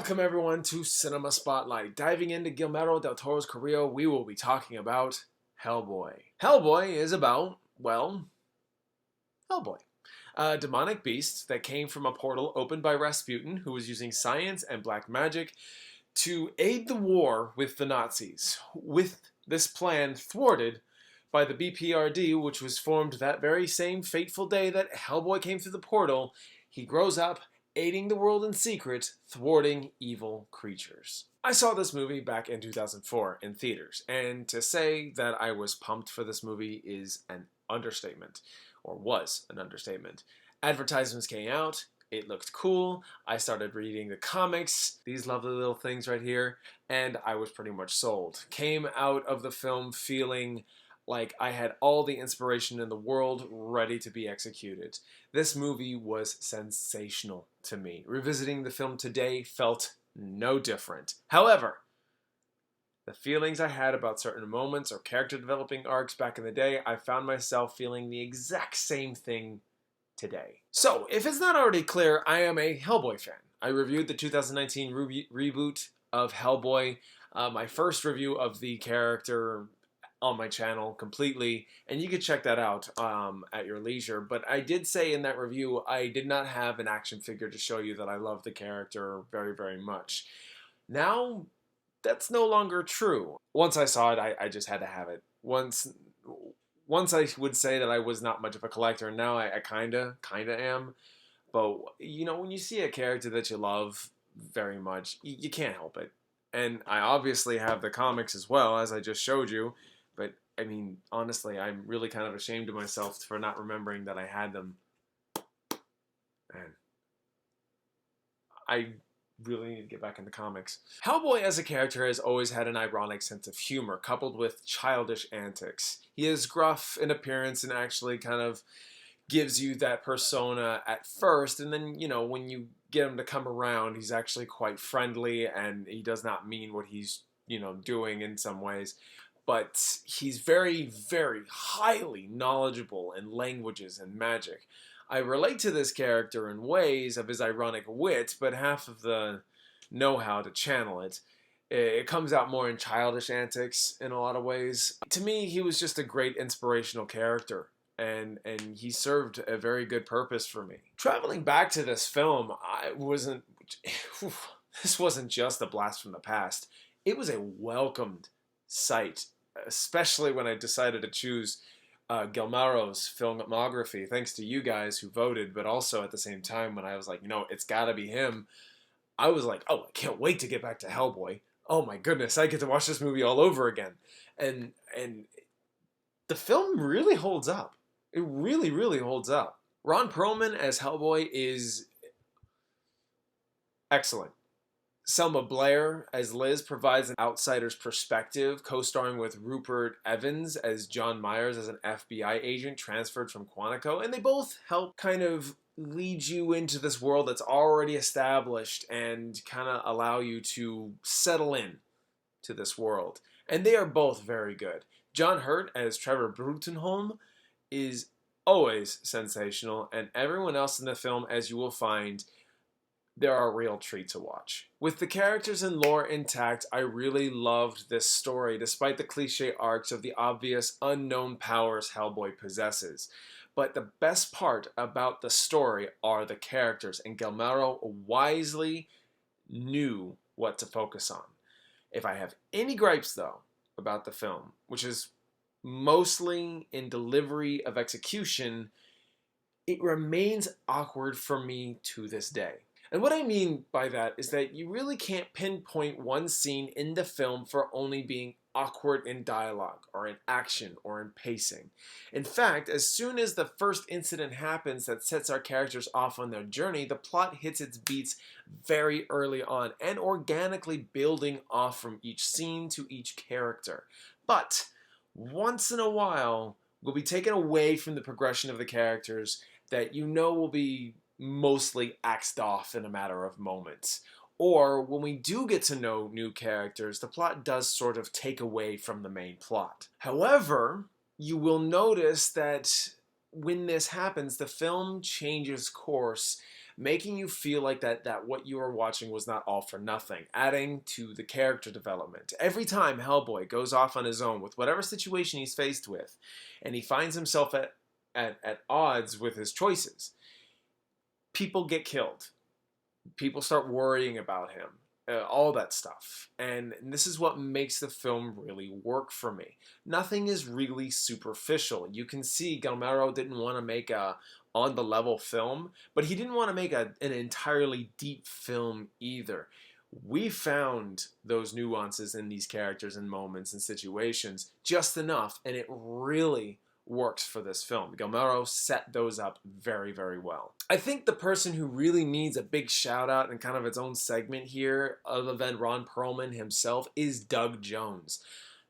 Welcome everyone to Cinema Spotlight. Diving into Guillermo del Toro's career, we will be talking about Hellboy. Hellboy is about, well, Hellboy. A demonic beast that came from a portal opened by Rasputin, who was using science and black magic to aid the war with the Nazis. With this plan thwarted by the BPRD, which was formed that very same fateful day that Hellboy came through the portal, he grows up aiding the world in secret, thwarting evil creatures. I saw this movie back in 2004 in theaters, and to say that I was pumped for this movie is an understatement, or was an understatement. Advertisements came out, it looked cool, I started reading the comics, these lovely little things right here, and I was pretty much sold. Came out of the film feeling like I had all the inspiration in the world ready to be executed. This movie was sensational to me. Revisiting the film today felt no different. However, the feelings I had about certain moments or character developing arcs back in the day, I found myself feeling the exact same thing today. So, if it's not already clear, I am a Hellboy fan. I reviewed the 2019 reboot of Hellboy, my first review of the character on my channel completely, and you can check that out at your leisure. But I did say in that review I did not have an action figure to show you that I love the character very, very much. Now, that's no longer true. Once I saw it, I just had to have it. Once I would say that I was not much of a collector, and now I kinda am. But, you know, when you see a character that you love very much, you can't help it. And I obviously have the comics as well, as I just showed you. But, I mean, honestly, I'm really kind of ashamed of myself for not remembering that I had them. Man, I really need to get back into comics. Hellboy as a character has always had an ironic sense of humor, coupled with childish antics. He is gruff in appearance and actually kind of gives you that persona at first, and then, you know, when you get him to come around, he's actually quite friendly, and he does not mean what he's, you know, doing in some ways. But he's very, very highly knowledgeable in languages and magic. I relate to this character in ways of his ironic wit, but half of the know-how to channel it. It comes out more in childish antics in a lot of ways. To me, he was just a great inspirational character, and he served a very good purpose for me. Traveling back to this film, this wasn't just a blast from the past. It was a welcomed sight, especially when I decided to choose Guillermo's filmography, thanks to you guys who voted, but also at the same time when I was like, you know, it's gotta be him, I was like, oh, I can't wait to get back to Hellboy. Oh my goodness, I get to watch this movie all over again. And the film really holds up. It really, really holds up. Ron Perlman as Hellboy is excellent. Selma Blair as Liz provides an outsider's perspective, co-starring with Rupert Evans as John Myers as an FBI agent transferred from Quantico, and they both help kind of lead you into this world that's already established and kind of allow you to settle in to this world. And they are both very good. John Hurt as Trevor Brutenholm is always sensational, and everyone else in the film, as you will find, there are a real treat to watch. With the characters and lore intact, I really loved this story, despite the cliche arcs of the obvious unknown powers Hellboy possesses. But the best part about the story are the characters, and Guillermo wisely knew what to focus on. If I have any gripes, though, about the film, which is mostly in delivery of execution, it remains awkward for me to this day. And what I mean by that is that you really can't pinpoint one scene in the film for only being awkward in dialogue, or in action, or in pacing. In fact, as soon as the first incident happens that sets our characters off on their journey, the plot hits its beats very early on, and organically building off from each scene to each character. But once in a while, we'll be taken away from the progression of the characters that you know will be mostly axed off in a matter of moments. Or when we do get to know new characters, the plot does sort of take away from the main plot. However, you will notice that when this happens, the film changes course making you feel like that what you were watching was not all for nothing, adding to the character development. Every time Hellboy goes off on his own with whatever situation he's faced with, and he finds himself at odds with his choices, people get killed. People start worrying about him. All that stuff. And this is what makes the film really work for me. Nothing is really superficial. You can see Guillermo didn't want to make a on-the-level film, but he didn't want to make an entirely deep film either. We found those nuances in these characters and moments and situations just enough, and it really works for this film. Guillermo set those up very, very well. I think the person who really needs a big shout out and kind of its own segment here, other than Ron Perlman himself, is Doug Jones.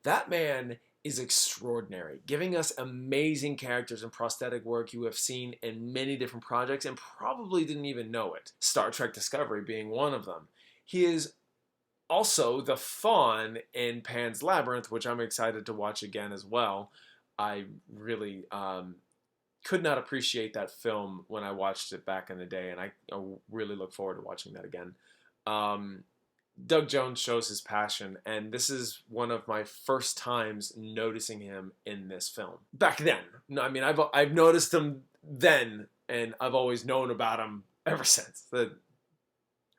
That man is extraordinary, giving us amazing characters and prosthetic work you have seen in many different projects and probably didn't even know it. Star Trek Discovery being one of them. He is also the Fawn in Pan's Labyrinth, which I'm excited to watch again as well. I really could not appreciate that film when I watched it back in the day, and I really look forward to watching that again. Doug Jones shows his passion, and this is one of my first times noticing him in this film. Back then. No, I mean, I've noticed him then, and I've always known about him ever since. I had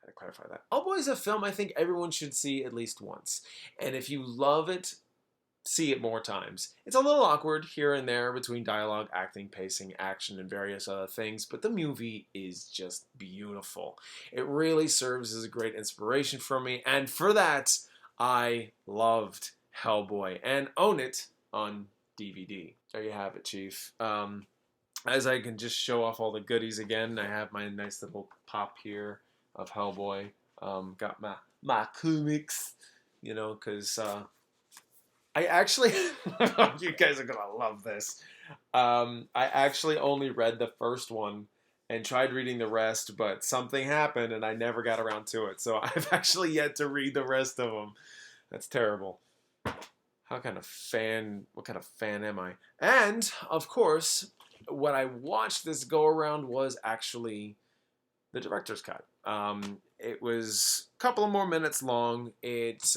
to clarify that. Hellboy is a film I think everyone should see at least once, and if you love it, see it more times. It's a little awkward here and there between dialogue, acting, pacing, action, and various other things, but the movie is just beautiful. It really serves as a great inspiration for me, and for that, I loved Hellboy and own it on DVD. There you have it, Chief. As I can just show off all the goodies again, I have my nice little pop here of Hellboy. Got my comics, you know, because I actually, you guys are gonna love this. I actually only read the first one and tried reading the rest, but something happened and I never got around to it. So I've actually yet to read the rest of them. That's terrible. What kind of fan am I? And, of course, what I watched this go around was actually the director's cut. It was a couple of more minutes long. It's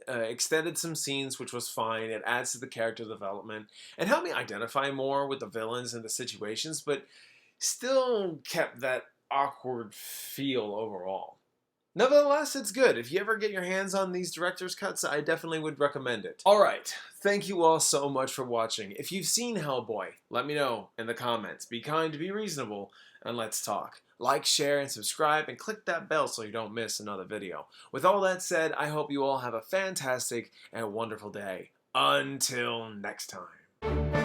extended some scenes, which was fine. It adds to the character development and helped me identify more with the villains and the situations, but still kept that awkward feel overall. Nevertheless, it's good. If you ever get your hands on these director's cuts, I definitely would recommend it. Alright, thank you all so much for watching. If you've seen Hellboy, let me know in the comments. Be kind, be reasonable, and let's talk. Like, share, and subscribe, and click that bell so you don't miss another video. With all that said, I hope you all have a fantastic and wonderful day. Until next time.